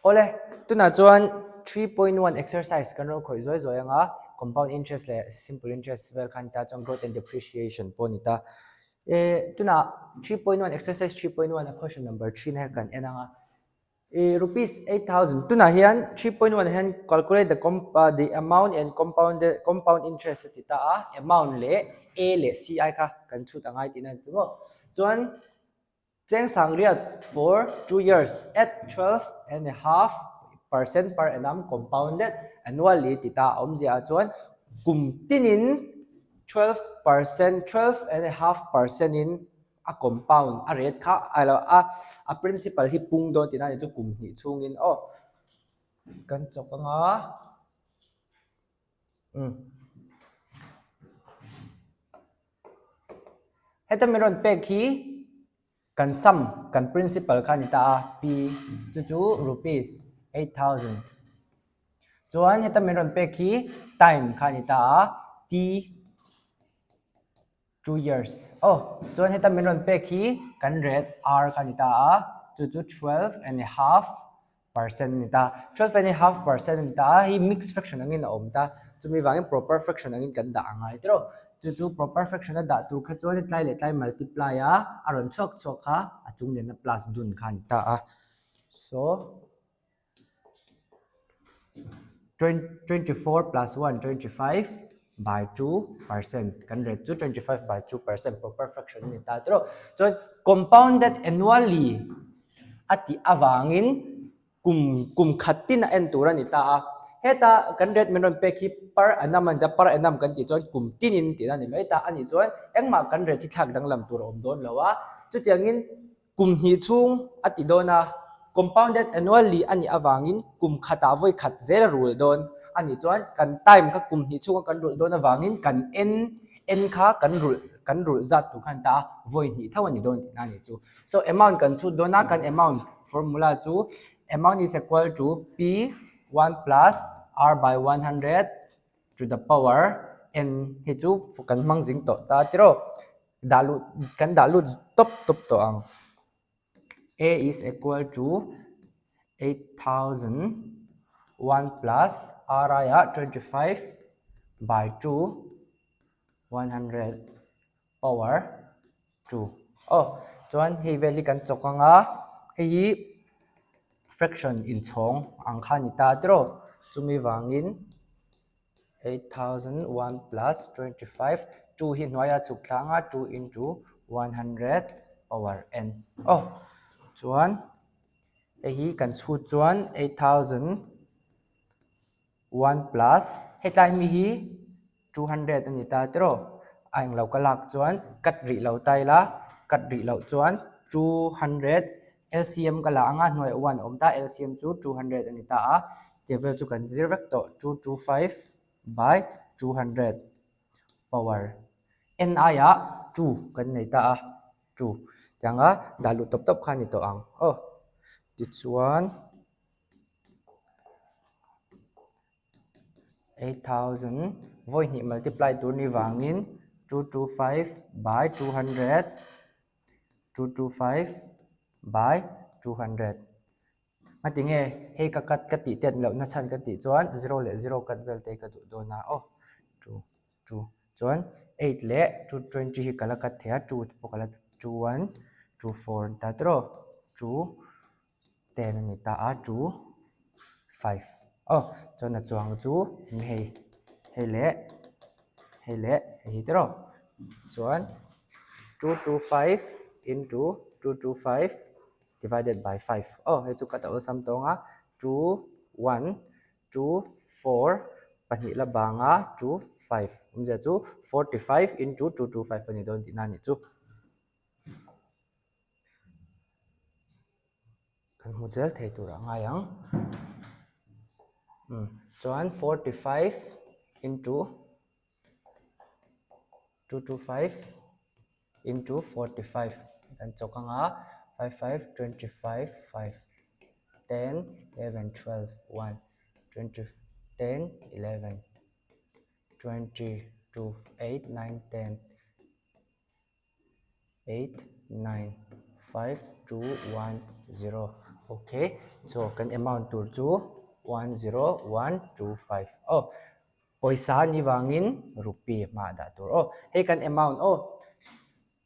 ole tuna chuan 3.1 exercise kan ro khoi zoi anga compound interest le simple interest vel khan ta chong growth and depreciation ponita tuna 3.1 exercise 3.1 question number 3 na kan enanga rupees 8,000 tuna hian 3.1 hian calculate the amount and compound interest tita amount le a le ci kha kan chu tangai tinan tu chuan cheng sangria for 2 years at 12.5% per annum compounded annually tita omjia chuan kum tinin 12%, 12.5% in a compound a rate kha a principal hi pung don tina ni chu kum ni chungin kan chokanga heta meron pek hi kan sum kan principal khan ita p chu rupees 8,000 chuan heta meron pek hi time khan ita t 2 years chuan heta meron pek hi kan rate r khan ita chu 12.5% nita 12.5% nita hi mixed fraction angin om ta chumi wangin proper fraction angin kan da angai tro chu proper fraction da tu kha chuan tlai le tlai multiply aron chok kha achung le na plus dun khan ta so 24 plus 1 25 by 2% kan rate chu 25 by 2% proper fraction ni ta tro so compounded annually ati awangin kum khatin en tura ni ta heta kan rate meron pe ki per annum and per annum kan ti chon kum tinin ti na ni mai ta ani chon engma kan rate thi thak dang lam tur om don lawa chu tiangin kum hi chung ati dona compounded annually ani awangin kum khata voi khat zero rule don ani chuan kan time kha kum hi chung kan rule don awangin kan n kha kan rule zat tu khan ta voi ni thawani don ani chu so amount kan chu dona kan amount formula chu amount is equal to p1 plus r by 100 to the power n hi chu kan mangjing to ta tiro dalu top to ang a is equal to 8,000 1 plus r aya 25 by 2 100 power 2 chuan hi value kan chokanga hi fraction in chong ang khani ta tro chumi wangin 8,000 1 plus 25 2 hi noya chuklanga 2 into 100 power n chuan hi kan chu chuan 8,000 1 plus hetlai mi hi 200 ani ta tro ang lo kalak chuan kat ri lo tai la kat ri lo chuan 200 LCM kala anga hnoi 1 om ta LCM chu 200 ani ta table chu kan zero vek to 225 by 200 power n aya 2 kan nei ta 2 changa dalu top khani to ang this one 8,000 voi ni multiply to ni wangin 225 by 200 225 by 200 matinge he ka kat ti ten lo na chan ka ti chuan 0 le 0 kat vel te ka du do na 2 chuan 8 le 220 hi kala kat thea 2 pokala 21 24 ta tro 2 10 ni ta 2 5 cho na chuang chu hei le hei tro chuan 225 into 225 divided by 5 he chu kat au sam tonga 2 1 2 4 pani la banga 2 5 umja chu 45 into 225 ani don dinani chu kan model thei tur anga yang chuan 45 into 225 into 45 dan chokanga 5 5 25 5 10 11 12 1 20 10 11 22 8 9 10 8 9 5 2 1 0 Okay, so kan amount tur chu 10125. Oh, poisa ni wangin rupee ma da tur. Oh, hey kan amount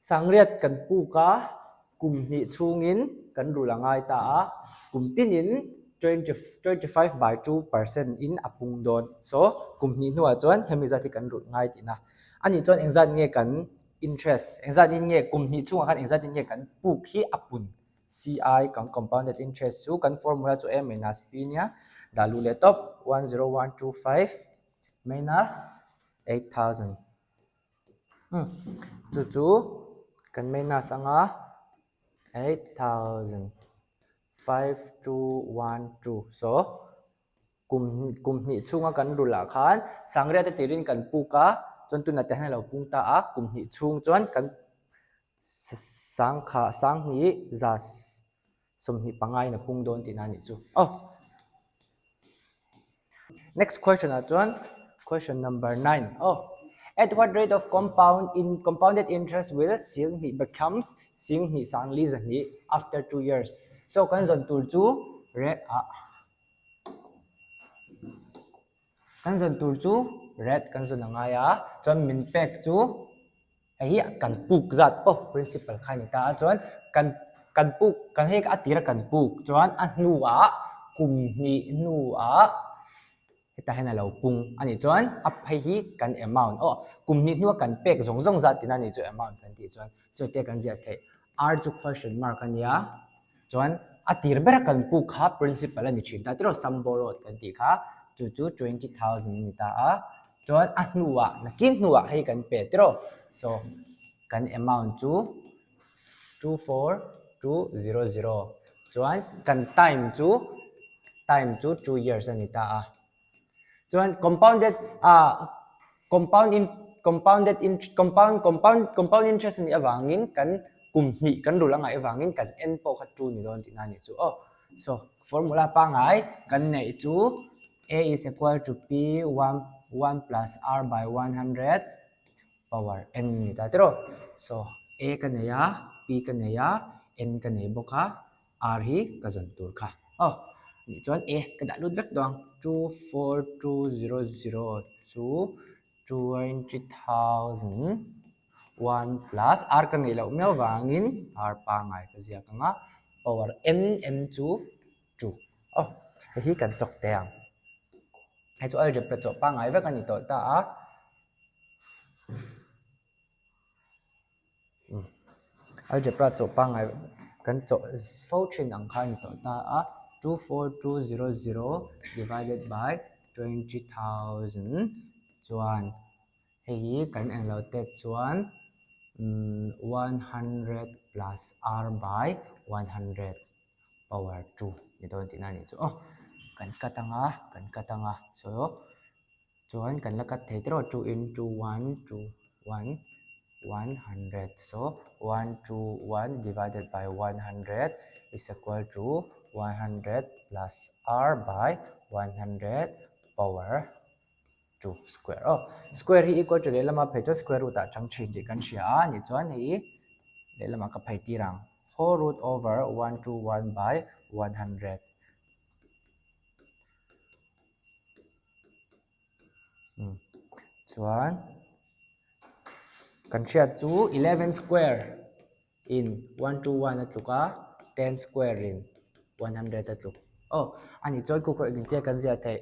sangriat kan pu ka kum ni chungin kan rulangai ta kum tinin 25 by 2% in apung don. So kum ni nuwa chuan hemi zati kan rul ngai ti na. Ani chuan engzat nge kan interest. Engzat in nge kum ni chunga kan engzat in nge kan pu hi apun. CI kan compounded interest su kan formula chu M minus P nya dalu le top 10125 minus 8000. Chu kan minus anga 8000 5212. So kum ni chunga kan rula khan sangria te tirin kan puka chon tu na te hna lo pung ta a kum ni chung chuan kan sang ni za som ni pangai na pung don tin ani chu. Oh, next question chuan question number 9. Oh, at what rate of compounded interest will sing ni becomes sing ni sang li zan ni after 2 years. So kan zon tur chu rate kan zon tur chu rate kan zon angaya chuan min pek chu hi kan puk zat principal khai ni ta chuan kan puk kan he ka atira kan puk chuan a hnuwa kum ni nuwa heta hena lo pung ani chuan a phei hi kan amount kum ni hnuwa kan pek zong zat tin ani chu amount kan ti chuan so te kan zia the r chu question mark ania chuan atir bera kan puk kha principal ani chin ta tro samborot kan ti kha chu 20000 ni ta a chuan a hnuwa nakin hnuwa hei kan pe tro so kan amount chu 24200 chuan kan time chu 2 years ani ta a chuan compounded interest ni awangin kan kum ni kan rulanga awangin kan n po kha tu ni don tin ani chu so formula pa ngai kan nei chu a is equal to p 1 plus r by 100 power n ni ta tro so a kan ya p kan ya n kan nei boka r hi ka zon tur kha ni chuan a ka da lut vek dong 24200 to 20000 1 plus r kan nei lo mel wangin r pa ngai ka zia ka nga power n chu 2 hi kan chok te ang hai chu algebra cho pa ngai vek ani to ta algebra cho pa ngai kan cho function ang kha ni to ta 24200 divided by 20000 chuan hei kan ang lo te chuan 100 plus r by 100 power 2 ni don tin ani chu kan katanga so chuan kan la kat thei tro 2 into 1 to 1 100 so 121 divided by 100 is equal to 100 plus r by 100 power 2 square square hi equal to le lama phei cho square root a chang thin ji kan sia ni chuan hi le lama ka phei ti rang 4 root over 121 by 100 chuan kan sia chu 11 square in 121 atluka 10 square in 100 atluk ani chuan ku ko ingte kan zia thei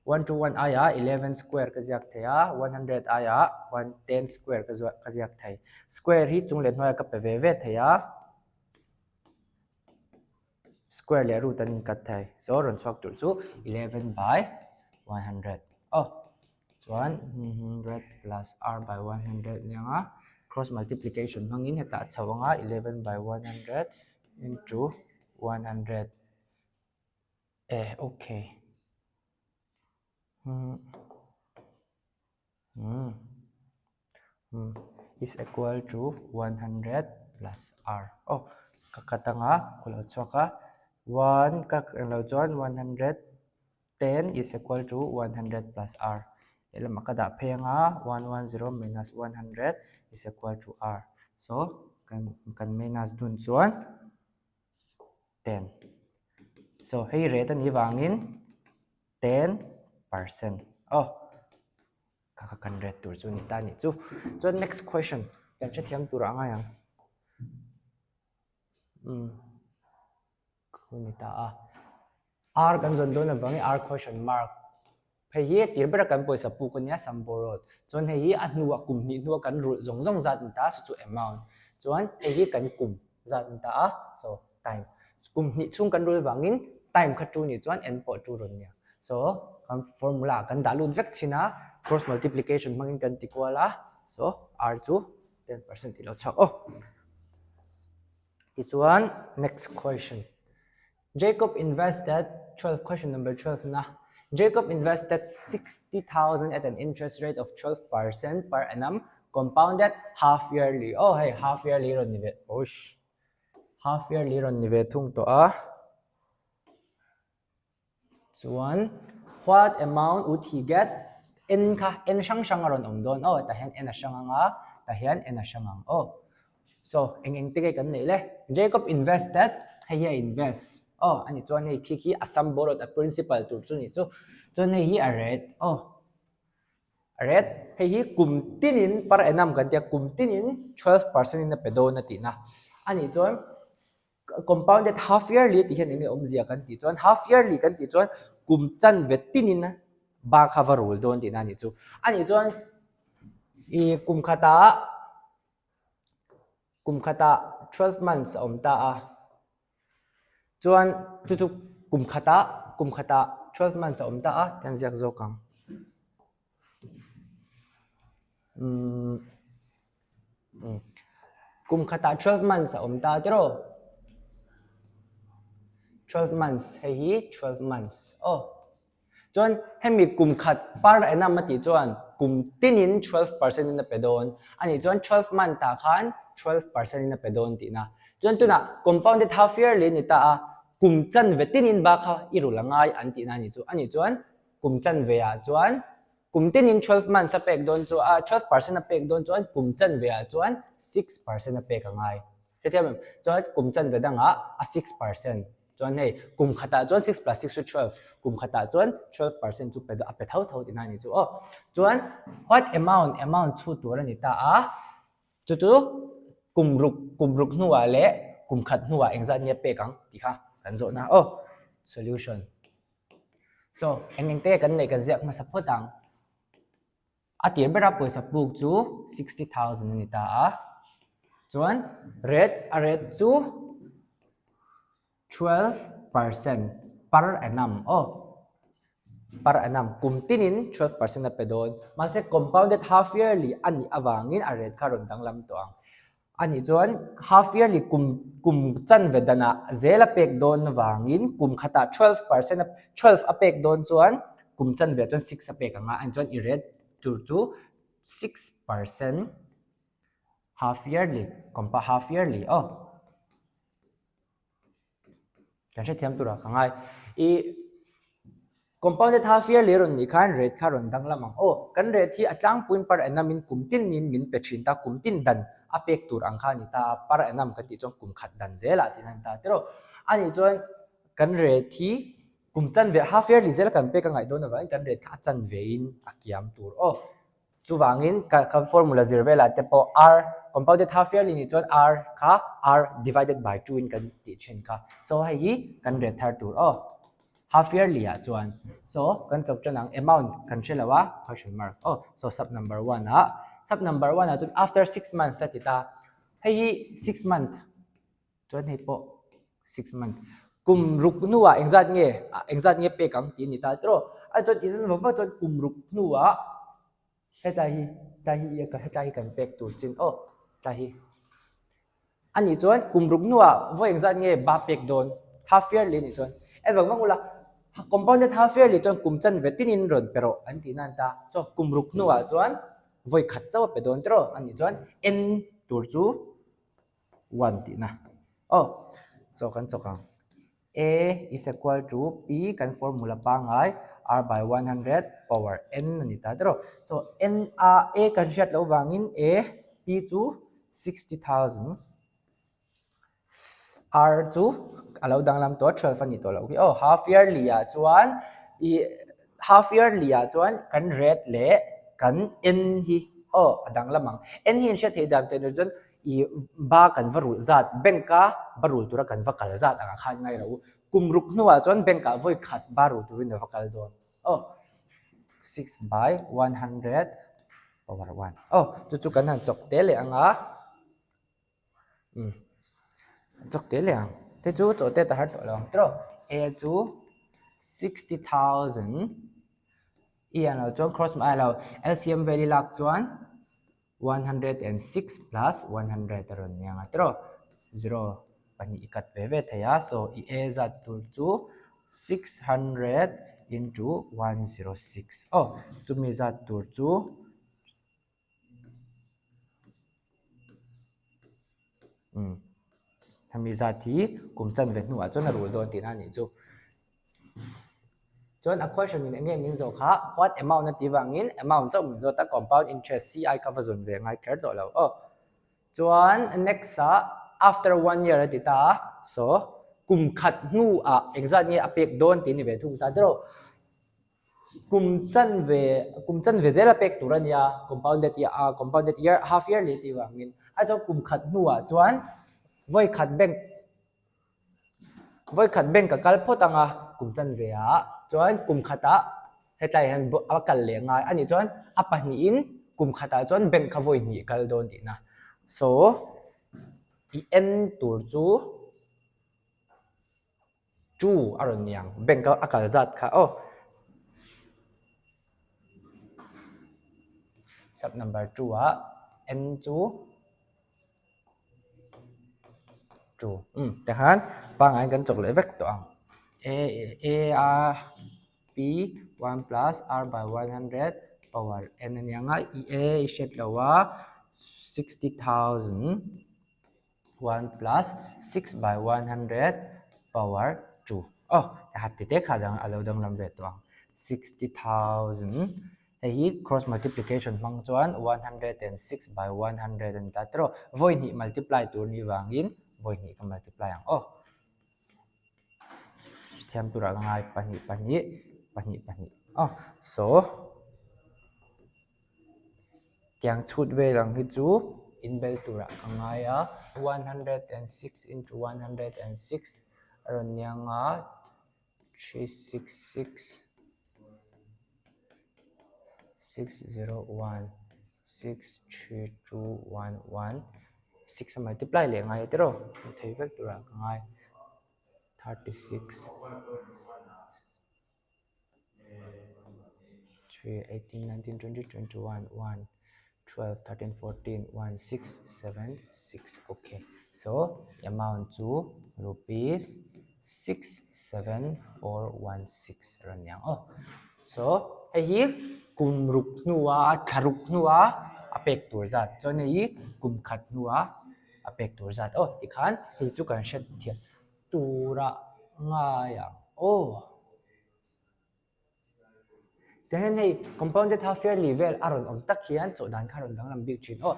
121 aya 11 square ka ziak theya 100 aya 110 square ka ziak thei square hi chung le hnoya ka pe ve ve theya square le root an kat thei so ron chok tur chu 11 by 100 chuan 100 plus r by 100 lenga cross multiplication hangin heta chawanga 11 by 100 into 100 okay is equal to 100 plus r kakatanga kulo choka 1 kakalo chuan 110 is equal to 100 plus r elam akada phenga 110 minus 100 is equal to r so kan minus dun chuan 10 so hei rate ani wangin 10%. Oh, kaka kan rate tur chu ni ta ni chu. So next question. Kan che thiam tur anga yang. Ni ta R kan zon do na bangi R question mark. Hei hi tir bera kan poisa pu ko nia samborot. Chon hei hi a nuwa kum ni nuwa kan ru zong zong zat ni ta chu amount. Chon hei hi kan kum zat ni ta so time. Kum ni chung kan ru wangin time kha chu ni chuan n po chu ron nia. So kan formula kan dalun vek china cross multiplication mangin kan tikwala. So R chu 10% ti lo chak. Oh. This one, next question. Jacob invested, 12, question number 12 na. Jacob invested 60,000 at an interest rate of 12% per annum, compounded half yearly. Oh, hey, half yearly ron nivet. Osh. Half yearly ron nivet thung to So one, what amount would he get? N ka, N shang ron don. Oh, tahian N shang nga, tahian N shang ang. Oh. So, ang tigay kan nila. Jacob invested, hiya invest. Oh, ani chuan hei kiki asam borot a principal tur chu ni chu. Chuan hei hi a rate. Oh. A rate hei hi kum tinin para enam kan tia kum tinin 12% na pedo na ti na. Ani chuan compounded half yearly ti hian ni omzia kan ti chuan half yearly kan ti chuan kum chan vet tinin na ba cover rule don ti na ni chu. Ani chuan I kum khata 12 months om ta chuan tu kum khata 12 months om ta kan ziak zo kang kum khata 12 months om ta tero 12 months hei 12 months oh chuan hemi kum khat par enam mati chuan kum tinin 12% na pedon ani chuan 12 month ta khan 12% na pedon ti na chuan tuna compounded half yearly ni ta kum chan vetinin ba kha irulangai an ti na ni chu ani chuan kum chan ve a chuan kum tinin 12 month a pek don chu 12% a pek don chuan kum chan ve a chuan 6% a pek angai hetiam chuan kum chan ve danga a 6% chuan hei kum khata chuan 6 plus 6 to 12 kum khata chuan 12% chu pedo a pe thau thau ti na ni chu oh chuan what amount chu tur ani ta chu kum ruk nuwa le kum khat nuwa engza nia pe kang ti kha kan zo na oh solution so engeng te kan nei kan ziak ma sapotang atir bera poisa puk chu 60,000 ani ta chuan rate chu 12% per annum oh per annum kum tinin 12% na pedon malse compounded half yearly ani awangin a rate karon danglam to ang ani chuan half yearly kum chan vedana zela pek don wangin kum khata 12% 12 a pek don chuan kum chan ve chuan 6 a pek anga an chuan I rate to 6% half yearly half yearly oh kan se thiam tura kangai I compounded half yearly ron ni khan rate karon danglamang oh kan rate hi atlang puin par annum in kumtin nin min pechin ta kumtin dan apek tur ang khani ta par annum kan ti chong kum khat dan zela tinan ta pero ani chuan kan rate hi kum chan ve half yearly zel kan pe ka ngai don wa kan rate kha chan ve in akiam tur oh chuwangin ka formula zirvela te po r compounded half yearly ni chuan r kha r divided by 2 in kan ti chen kha so hi kan rate thar tur oh half yearly chuan so kan chok chanang amount kan chelawa question mark oh so sub number 1 chuan after 6 months tatita hei 6 month chuan hei po 6 month kum ruk nuwa engzat nge pe kang ti ni ta tro a chuan in wa chuan kum ruk nuwa hetahi kan pek tur chin oh tahi ani chuan kum ruk nuwa vo engzat nge ba pek don half yearly ni chuan edwang ula compounded half yearly chuan kum chan vetinin ron pero anti nan ta so kum ruk nuwa chuan voi khat chaw pe don tro ani chuan n tur chu 1 ti na oh so kan chokang a is equal to p kan formula pa ngai r by 100 power n ani ta tro so n a kan shat lo wangin a p chu 60,000 r chu alo dang lam to 12 ani to lo ki oh half yearly a chuan I half yearly a chuan kan rate le kan n hi oh adang lamang n hi sha thei dam te no jon I ba kan varul zat benka barul tura kan vakal zat anga khan ngai ro kumruk nuwa chuan benka voi khat baru turin na vakal don oh 6 by 100 over 1 oh chu kan han chok te le anga chok te le ang te chu cho te ta har to lo tro a chu 60,000 ian lo chuan cross ma lo LCM value lak chuan 106 plus 100 ron yang atro 0 pani ikat ve ve thaya so I a za tur chu 600 into 106 oh chumi za tur chu hami za thi kum chan ve nu a chon rul don tin ani chu chon a question in engem min zo kha what amount na ti wangin amount chau min zo ta compound interest CI ka vazon ve ngai ker do lo oh chuan next after 1 year ti ta so kum khat nu a exact ni apek don ti ni ve thung ta dro kum chan ve zela pek turan ya compounded year half yearly ti wangin a cho kum khat nu a chuan voi khat bank ka kal photanga kum chan ve a chuan kum khata hetlai han akal le ngai ani chuan apahni in kum khata chuan bank kha voi ni kal don ti na so I n tur chu aron yang bank ka akal zat kha oh sub number 2 a n chu te han pangai kan chok le vek to ang a p 1 plus r by 100 power n ani anga a shet lawa 60,000 1 plus 6 by 100 power 2 oh hat te khadang alo dang lam ve to 60,000 hi cross multiplication mang chuan 106 by 100 and tatro voi ni multiply tur ni wangin voi ni ka multiply ang oh thiam tura ngai pani oh so kyang chut ve lang hi chu in bel tura ngai a 106 into 106 aron nyanga 366 601 63211 6 multiply le ngai tero thei vek tura ngai 36 3 18 19 20 21 1 12 13 14 1 6 7 6 okay so amount to rupees 67416 ran yang oh so hi kumruk nuwa tharuk nuwa apek tur zat cho nei kum khat nuwa apek tur zat oh tikhan hi chu kan shet thian tura nga ya oh then hey compounded half year level aron om tak hian cho dan kharon dang lam big chin oh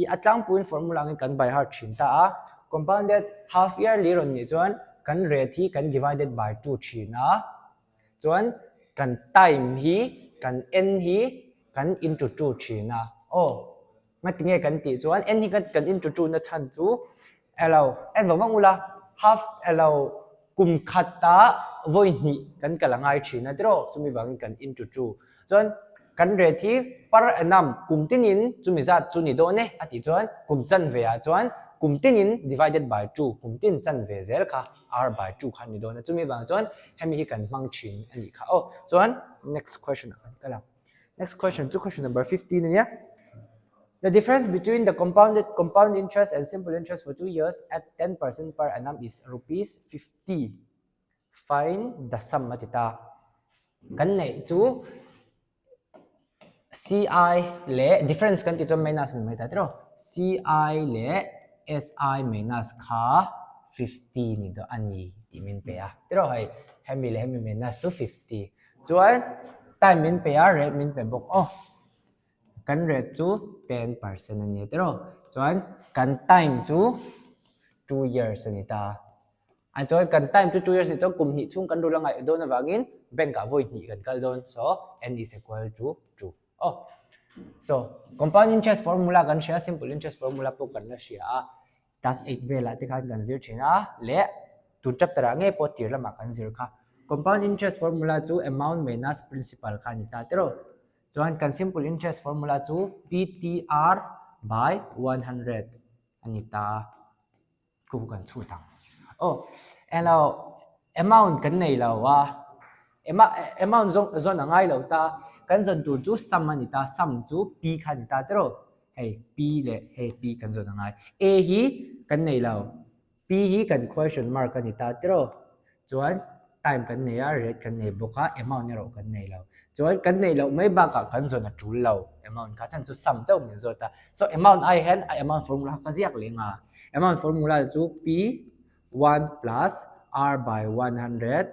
I atlang puin formula ngi kan by heart chin ta a compounded half year li ron ni chuan kan rate hi kan divided by 2 china chuan kan time hi kan n hi kan into 2 china oh ngati nge kan ti chuan n hi kan into 2 na chan chu allow en wang ula half allow kum khata voi ni kan kalangai china dro chumi wang kan into 2 chuan kan rate hi par annum kum tinin chumi zat chu ni do ne ati chuan kum chan ve a chuan kum tinin divided by 2 kum tin chan ve zel kha r by 2 khan ni do na chumi wang chuan hemi hi kan mang chin ani kha oh chuan next question kala next question to question number 15 ania the difference between the compound interest and simple interest for 2 years at 10% per annum is rupees 50 find the sum matita kan nei chu CI le difference kan ti chu minus mai ta tro CI le SI minus kha 50 ni do ani ti min pe a tro hai hemi le hemi minus to 50 chuan time min pe a rate min pe bok oh kan rate chu 10% ani tro chuan kan time chu 2 years ani ta anh cho cần time to 2 years thì cho cùng nhị chung cần đôi là ngày đôi là vàng in bên cả vui nhị gần cả đôi so n is equal to 2. Oh, so compound interest formula kan share simple interest formula po kan na share tas 8 vela te kan kan zero china le tu chap tara nge po tir la ma kan zero kha compound interest formula chu amount minus principal kha ni ta tero chuan kan simple interest formula chu PTR by 100 ani ta ku kan chu tang oh and now amount kan nei lo wa amount zon angai lo ta kan zon tu chu sum ani ta sum chu p khan ta tero hey p le hey p kan zon angai a hi kan nei lo p hi kan question mark ani ta tero chuan time kan nei a rate kan nei boka amount ne ro kan nei lo chuan kan nei lo mai ba ka kan zon a tul lo amount ka chan chu sum chau min zota so amount I hen amount formula ka ziak lenga amount formula chu p 1 plus r by 100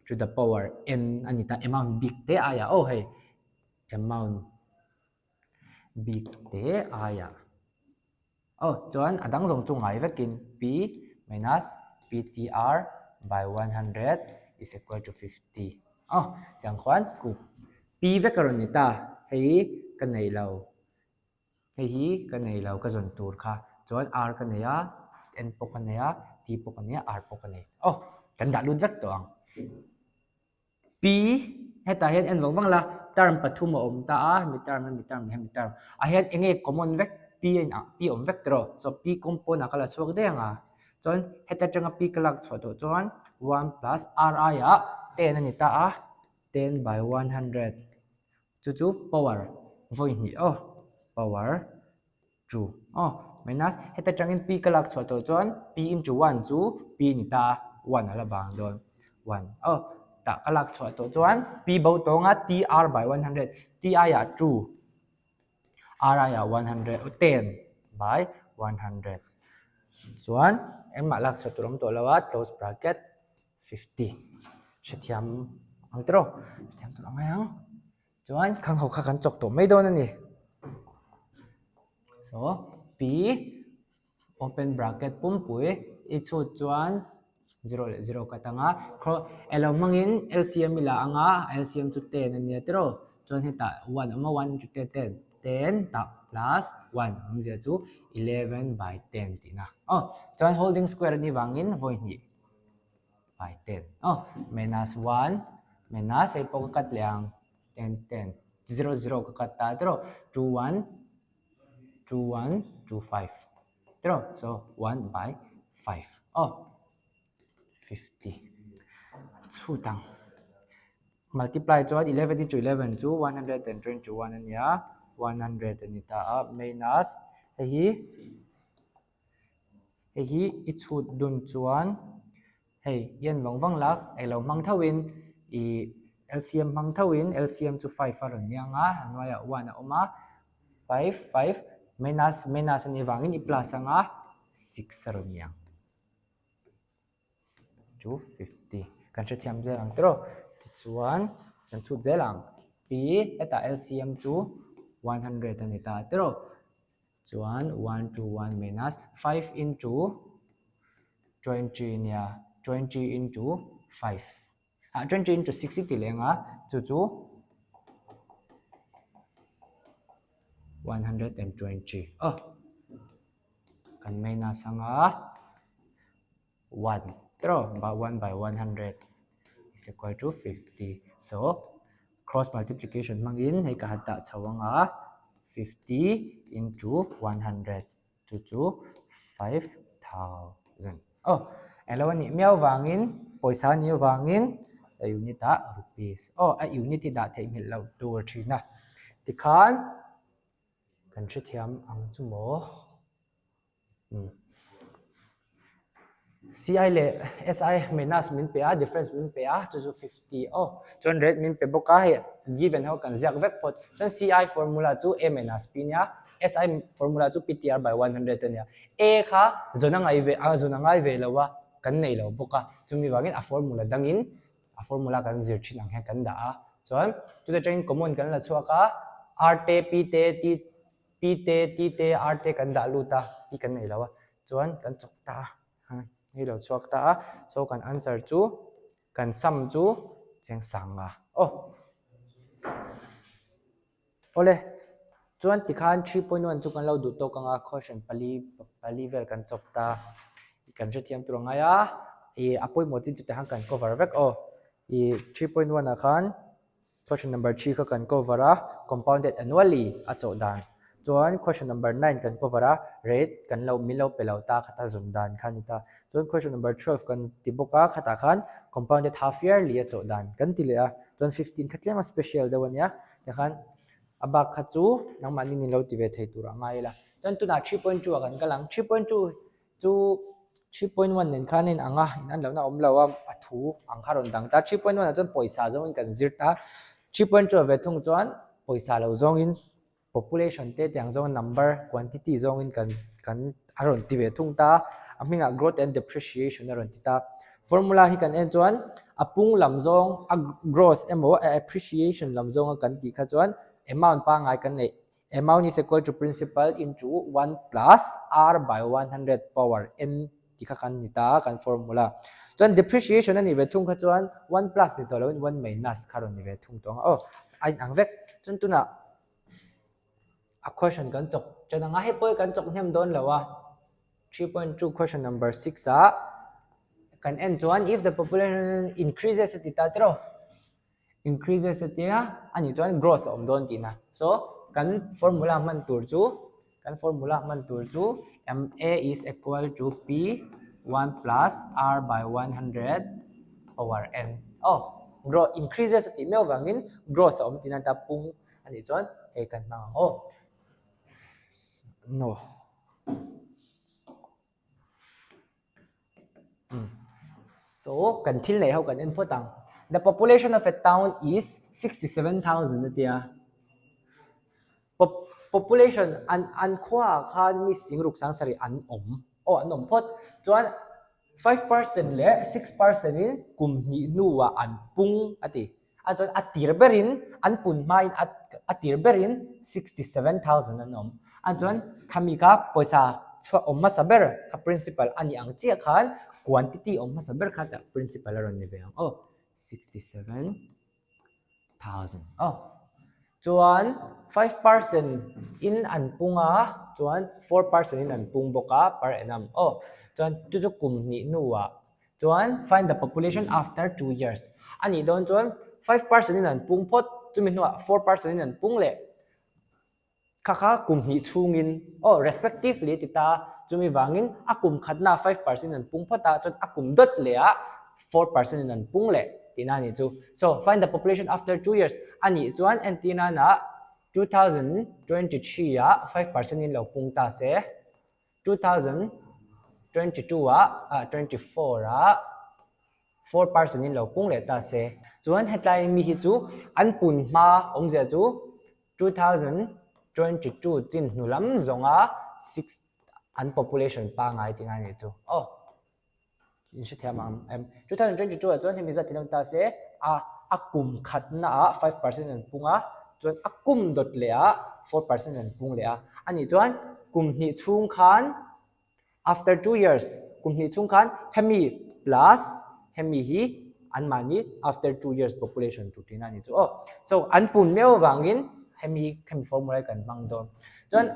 to the power n anita amount big te aya oh hey amount big te aya oh chuan adang zong chu ngai vekin p minus ptr by 100 is equal to 50 oh yang khuan ku p vekaron nita hei kan nei lo hei hi kan nei lo ka zon tur kha chuan r kan nei a n po kan nei a t po kan nei a r po kan nei oh kan da lut vek to ang p heta hen en wang la term pathum om ta a mi term a hen enge common vec p en a p om vec tro so p component akala chuak de anga chon heta changa p kalak chho to chon 1 plus r a ya 10 ani ta a 10 by 100 chu power voi ni oh power 2 oh minus heta changin p kalak chho to chon p into 1 chu p ni ta 1 ala bang don 1 oh ta kalak chho to chuan p bo to nga tr by 100 ti aya 2 r aya 100 10 by 100 chuan em ma lak chho turam to lawa close bracket 50 shethiam ang tro shethiam to ang chuan khang ho kha kan chok to mai don ani so p open bracket pumpui i chu chuan 0 katanga elo mangin LCM ila anga LCM chu 10 ania tero chuan heta 1 ama 1 chu 10 ta plus 1 angzia chu 11 by 10 tina oh chuan holding square ni wangin voi ni by 10 oh minus 1 minus ai po kat liang 10 0 ka kat ta tero 2 1 2 5 tero so 1 by 5 oh 50 chutang multiply chuan 11 into 11 chu 121 ania 100 anita minus hi i chut dun chuan hey yan wang lak ai lo mang thawin i LCM mang thawin LCM chu 5 aron nianga anwaya 1 a oma 5 minus ani wangin i plus anga 6 aron niang 250 kan thiam zelang tro chuan kan chu zelang p eta LCM chu 100 ani ta tro chuan 1 to 1 minus 5 into 20 nia 20 into 5 20 into 60 tilenga chu 120 oh kan minus anga 1 tro by 1 by 100 is equal to 50 so cross multiplication mangin hei ka hata chawanga 50 into 100 to 5000 oh elo ni miao wangin poisa ni wangin a unit a rupees oh a unit da the ngil lo tur thina tikhan kan thiam ang chu mo CI le SI minus min pe a difference min pe a to 50 oh 200 min pe boka he given how kan ziak vek pot so CI formula chu a minus p nya SI formula chu PTR by 100 nya a kha zona ngai ve lawa kan nei lo boka chumi wangin a formula dangin a formula kan zir thin ang he kan da a chuan chu te train common kan la chuaka r te p te t te r te kan da lu ta ti kan nei lawa chuan kan chok ta hi lo chuak ta a so kan answer chu kan sum chu cheng sang a oh ole chuan tikhan 3.1 chu kan lo du to kanga question pali vel kan chop ta kan retiam turanga ya e apoi mo chin chu te hang kan cover vek oh e 3.1 a khan question number 3 ka kan cover a compounded annually a chaw dan chuan question number 9 kan cover a rate kan lo milo pelo ta khata zum dan khanita chuan question number 12 kan tiboka khata khan compounded half yearly a chaw dan kan ti le a chuan 15 khatlema special dawanya te khan abak khachu nangmani ni lo ti ve thei tura ngai la chuan tuna 3.2 kan kalang 3.2 chu 3.1 nen khanin anga in an lo na om lo a athu ang kharon dang ta 3.1 chuan poisa zong kan zirta 3.2 ve thung chuan poisa lo zong in population te tiang zong number quantity zong in kan aron ti ve thung ta aminga growth and depreciation aron ti ta formula hi kan en chuan apung lam zong a growth emo appreciation lam zong kan ti kha chuan amount pa ngai kan nei amount is equal to principal into 1 plus r by 100 power n ti kha kan ni ta kan formula chuan depreciation ani ve thung kha chuan 1 plus ni to lo 1 minus kharon ni ve thung tong oh ai ang vek chun tuna a question kan chok chana nga he poi kan chok hem don lawa 3.2 question number 6 a kan end chuan if the population increases at itatro increases at ya ani chuan growth om don tina so kan formula man tur chu ma is equal to p 1 plus r by 100 power n oh growth increases at email wangin growth om tina ta pung ani chuan he kan ma oh no so kan thil nei ho kan input ang the population of a town is 67,000 atia population an khwa khan mi singruk sang sari an om phot chuan 5% le 6% in kumni nuwa an pung ati a chuan atir berin an pun mai atir berin 67,000 an om a chuan khamika poisa chwa omma saber ka principal ani ang chia khan quantity omma saber kha ta principal aron ni ve oh 67,000 oh chuan 5% in an punga chuan 4% in an pung boka per annum oh chuan chu kumni nuwa chuan find the population after 2 years ani don chuan 5% in an pung phot chumi nuwa 4% in an pung le kha kumni chungin oh respectively tita chumi wangin akum khatna 5% an pung phota chuan akum dot le a 4% in an pung le tinani chu so find the population after 2 years ani chuan antina na 2023 a 5% in lo pung ta se 2022 a 24 a 4% in lo pung le ta se chuan hetlai mi hi chu an pun ma omje chu 2022 chin hnulam zonga 6 an population pa ngai tinani chu oh in shi thiam am 2022 chuan hemi zatilom ta se akum khatna 5% an punga chuan akum dot le a 4% an pung le a ani chuan kumni chung khan after 2 years kumni chung khan hemi plus hemi hi an mani after 2 years population tu tinani chu oh so an pun meo wangin hemi formula kan mang don chuan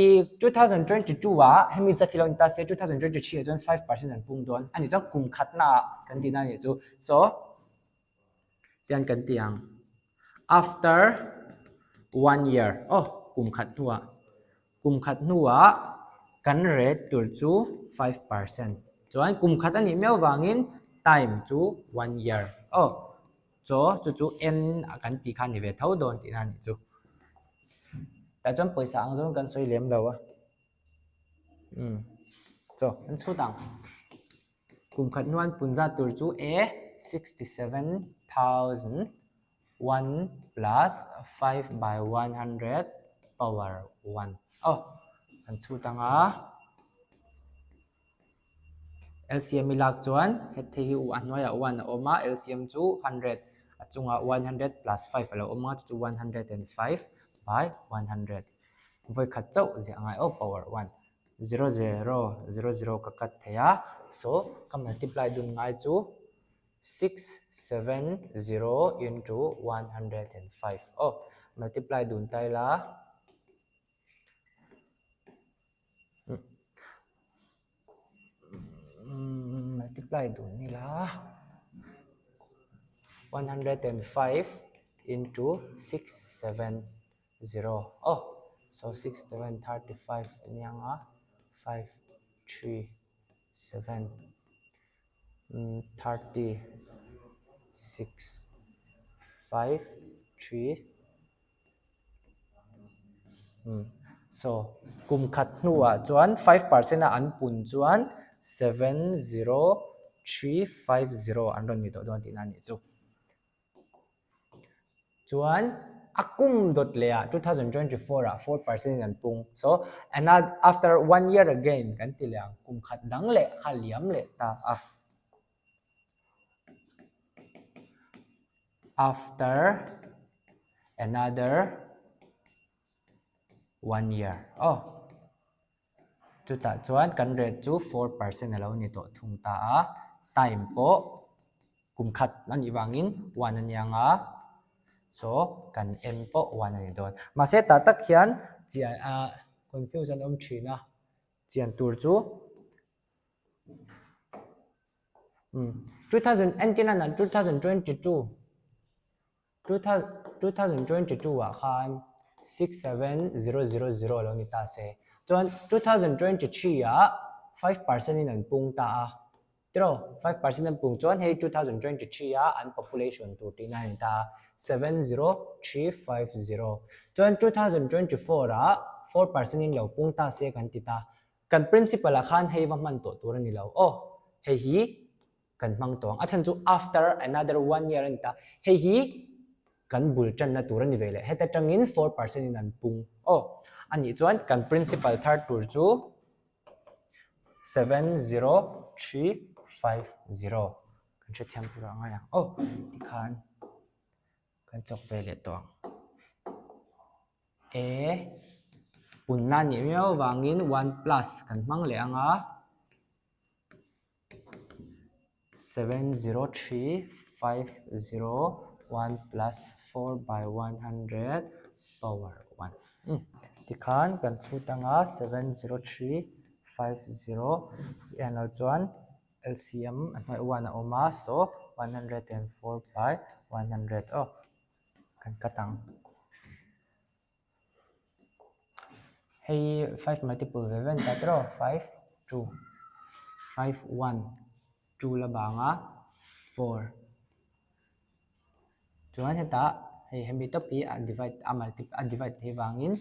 i 2022 a hemi zathilon ta se 2023 chuan 5% an pung don ani chuan kum khatna kan tina ni chu so tian kan tiang after 1 year oh kum khat nuwa kan rate tur chu 5% chuan kum khat ani meo wangin time chu 1 year oh so chu n kan ti khan ni ve thau don tina ni chu ta chuan poisa ang zong kan soi lem lo a so an chu tang kum khat nuan punza tur chu a 67,000 1 plus 5 by 100 power 1 oh an chu tang a LCM milak chuan hethe hi u anwaya 1 a oma LCM chu 100 achunga 100 plus 5 alo oma chu 105 by 100 voi khat chau ze angai oh power 1 0 0 0 0 ka kat thaya so ka multiply dun ngai chu 670 into 105 oh multiply dun tai la multiply dun ni la 105 into 670 oh so 6 7 35 nianga 5 3 7 36 5 3 so kum khat nuwa chuan 5% a an pun chuan 70350 an ron ni to don ti na ni chu chuan akum dot lea 2024 a 4% an pung so and after 1 year again kan ti liang kum khat dang le kha liam le ta a after another 1 year oh chuta chuan kan rate chu 4% alo ni to thung ta a time po kum khat an iwangin 1 anianga so kan n po 1 ani don ma se ta tak hian chian a confusion thina chian tur chu 2018 and 2022 2022 khan 67000 lo ni ta se chuan 2023 a 5% in an pung ta a tro 5% an pung chuan hei 2023 a an population tu ti na ta 70350 chuan 2024 a 4% in lo pung ta se kan ti ta kan principal a khan hei wa man to tur ni lo oh hei hi kan mang tong achan chu after another 1 year an ta hei hi kan bul chan na tur ni vele heta tangin 4% in an pung oh ani chuan kan principal third tur chu 70350 kan che thiam pura nga ya oh ti khan kan chok vele to e punna ni meo wangin 1 plus kan mang le anga 70350 1 plus 4 by 100 power 1 ti khan kan chu tanga 70350 and chuan LCM and my 1 oma so 104 by 100 oh kan katang hey 5 multiple even tatro 5 2 5 1 2 la banga 4 chuan heta hei hemi to pi a divide he wangin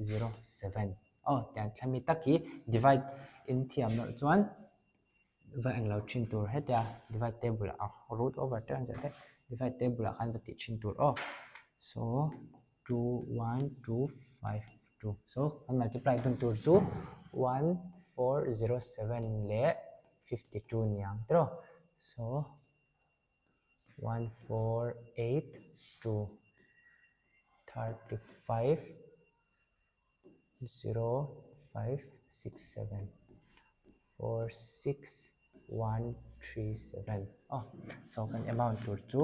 0 7 oh tan thami taki divide in thiam no chuan va anglo chin tur heta divide table a root over tan jate divide table a khan ti chin tur oh so 2 1 2 5 2 so an multiply dun tur chu 1407 le 52 niang tro so 148 to 35 0 5 6 7 4 6 1 3 7 oh so kan amount tur chu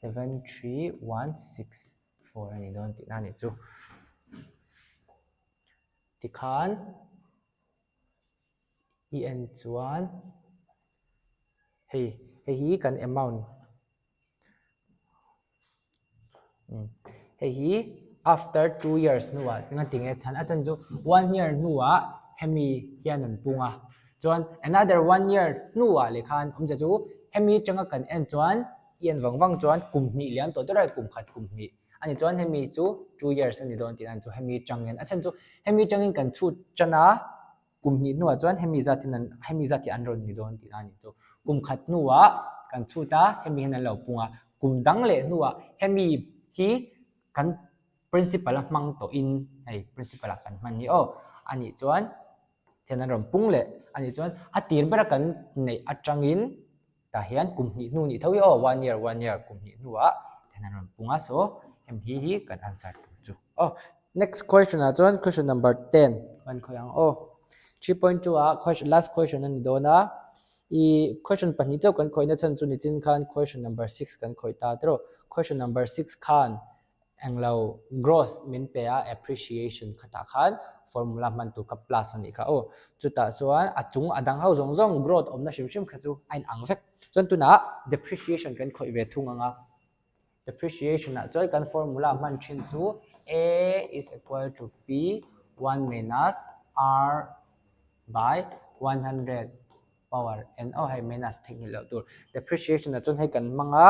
73164 ani don ti nani chu ti khan en chuan hei hi kan amount hei hi after 2 years nuwa nga tinge chan achan chu 1 year nuwa hemi hian an punga chuan another 1 year nuwa le khan omja chu hemi changa kan en chuan yen wangwang chuan kumhni lian to torai kum khat kumhni ani chuan hemi chu 2 years ani don tin an chu hemi changen achan chu hemi changin kan chu chana kumhni nuwa chuan hemi zati an ron ni don tin ani chu kum khat nuwa kan chu ta hemi hen lo punga kum dang le nuwa hemi hi kan principal mang to in ai principal kan man ni oh ani chuan thenan ron pung le ani chuan atir bera kan nei atangin ta hian kumhni nu ni thawi oh 1 year kumhni nuwa thenan ron punga so hem hi kan answer tu chu oh next question a chuan question number 10 kan khoyang oh 3.2 question last question ani dona I question pani chau kan khoina chan chu ni chin khan question number 6 kan khoi ta tro question number 6 khan anglo growth min pe a appreciation khata khan formula man tu ka plus ani kha o chuta chuan achung adang ho zong zong growth omna shim shim kha chu ain ang vek chon tu na depreciation kan khoi ve thung anga depreciation na choi kan formula man chin chu a is equal to p 1 minus r by 100 power n oh hai minus thing lo tur depreciation na chon hai kan manga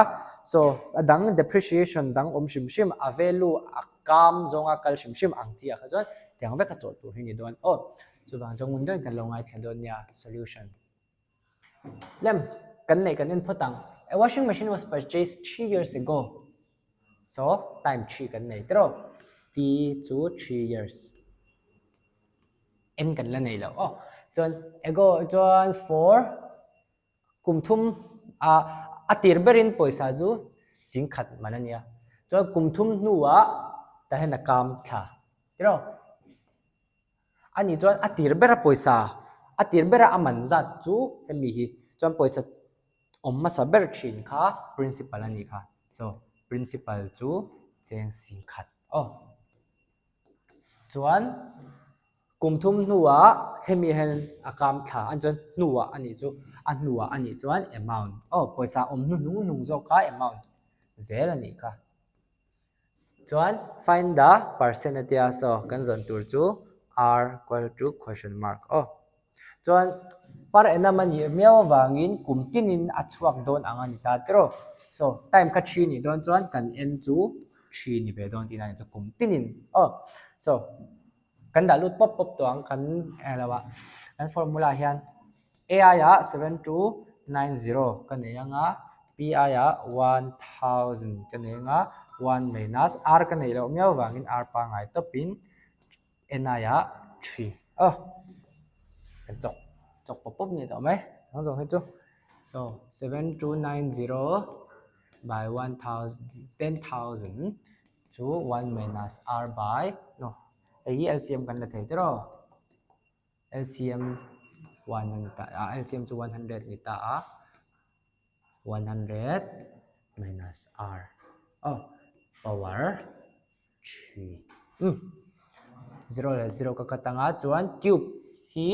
so adang depreciation dang om shim shim a value a kam zonga kal shim shim ang chi a kha chon tiang vek ka chot tur hi ni don oh chu bang jong mun don kan lo ngai thlen don nia solution lem kan nei kan input ang a washing machine was purchased 3 years ago so time 3 kan nei tro t to 3 years n kan la nei lo oh chon ego chon 4 kum thum a tir berin poisa ju singkhat manania chon kum thum nuwa ta hena kam tha tro ani chon a tir bera poisa a tir bera aman zat chu hemi hi chon poisa omma saber thin kha principal ani kha so principal chu cheng singkhat oh chuan kum thum nuwa hemi hen akam tha an chon nuwa ani chu a nuwa ani chuan amount oh poisa om nu nung zo ka amount zel ani kha chuan find the percentage so kan zon tur chu r equal to question mark oh chuan par enamani miaw wangin kumtinin achuak don angani ta tro so time ka 3 ni don chuan kan n chu 3 ni ve don tina chu kumtinin oh so kan da lut pop pop to ang kan alawa kan formula hian a ya 7290 kan anga p ya 1000 kan anga 1 minus r kan nei lo miaw wangin r pa ngai to pin n ya 3 oh kan chok pop pop ni to mai ang jong he chu so 7290 by 1000 10000 to 1 minus r by no ai LCM kan la thei tro LCM 1 ni ta LCM chu 100 ni ta 100 minus r oh power 3 0 la 0 ka katanga chuan cube hi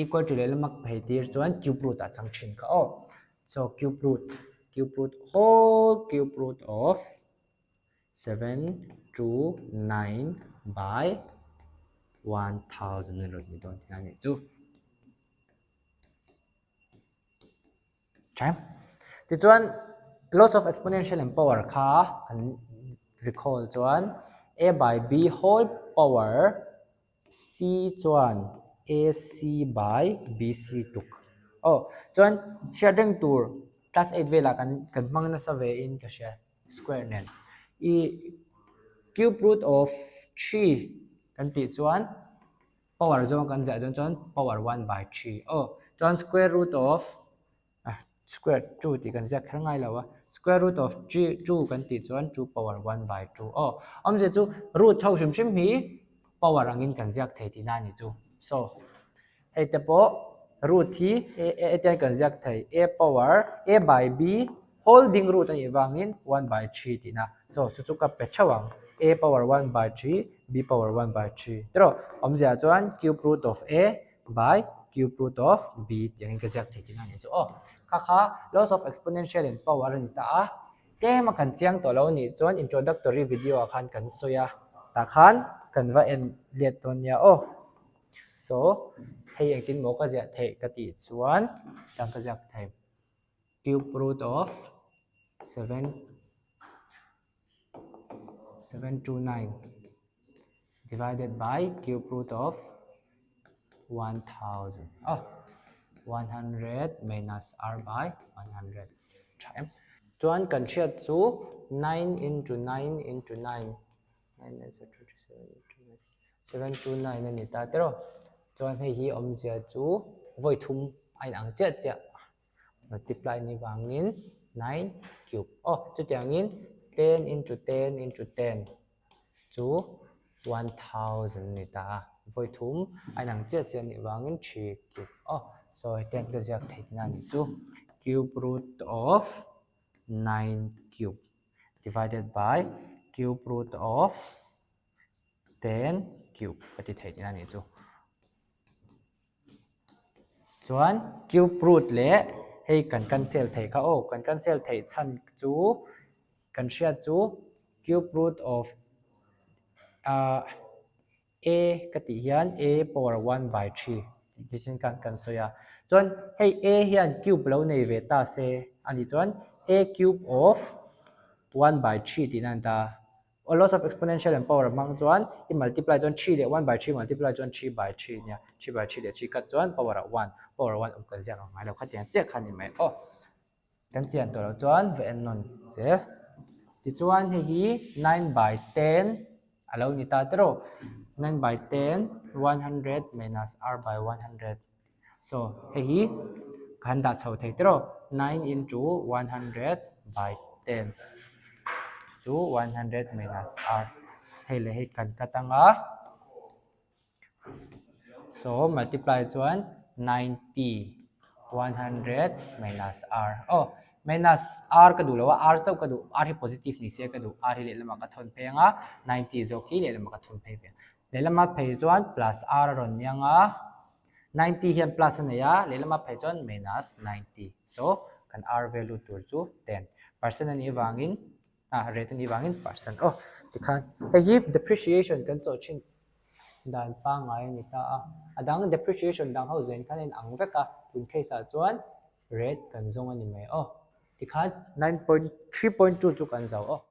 equal to lelmak phei tir chuan cube root a chang thin ka oh so cube root whole cube root of 7 to 9 by 1000 rồi ni don thang ni chu cham ti chuan loss of exponential and power kha kan recall chuan a by b whole power c chuan ac by bc tuk oh chuan shading tour class 8 vela kan mangna sa ve in ka sha square nen I cube root of 3 kan ti chuan power zo kan ja don chuan power 1 by 3 oh chuan square root of square 2 ti kan ja khangai lawa square root of 2 kan ti chuan 2 power 1 by 2 oh om je chu root thau shim shim hi power angin kan jak thei ti na ni chu so hei te po root hi a te kan jak thei a power a by b holding root ani wangin 1 by 3 ti na so chu ka pe chawang a power 1 by 3 b power 1 by 3 tro om ja chuan cube root of a by cube root of b tiang ka jak thei ti na ni chu oh kha loss of exponential and power ni ta ke ma kan chiang to lo ni chuan introductory video khan kan soya ta khan kan va en let ton ya oh so hei angkin mo ka ja thei ka ti chuan tang ka jak thei cube root of 729 divided by cube root of 1000 oh 100 minus r by 100 cham chuan kan hriat chu 9 into 9 into 9 9 is 37 729 ani ta tero chuan hei hi om chia chu voi thum ain ang che che multiply ni wangin 9 cube oh chu tiangin 10 into 10 into 10 chu 1000 ni ta voi thum ai nang che chen ni wangin 3 cube so ten ka jak thei na ni chu cube root of 9 cube divided by cube root of 10 cube pati thei na ni chu chuan cube root le hei kan cancel thei kha kan cancel thei chan chu kan hriat chu cube root of a ka ti hian a power 1 by 3 disin kan soya chuan hei a hian cube lo nei ve ta se ani chuan a cube of 1 by 3 ti nan ta a lots of exponential and power mang chuan i multiply chuan 3 le 1 by 3 multiply chuan 3 by 3 nia 3 by 3 le 3 kat chuan power 1 kan ziak ngai lo khatian che khan ni mai kan chian to lo chuan ve an non che ti chuan hi 9 by 10 alo ni ta tro 9 by 10 100 minus r by 100 so hi kan da chho thei tro 9 into 100 by 10 to 100 minus r hei le hei kan katanga so multiply chuan 90 100 minus r minus r ka du lo r chau ka du r hi positive ni se ka du r hi le lama ka thon phe nga 90 zo khi le lama ka thon phe le lama phe chuan plus r ron nyanga 90 hian plus ania ya le lama phe chuan minus 90 so kan r value tur chu 10 percent ani wangin rate ani wangin percent tikhan hi depreciation kan cho chin dan pa ngai ni ta adang depreciation dang ho zen kan in ang veka tun case chuan rate kan zong ani mai tikhan 9.3.2 chu kan zau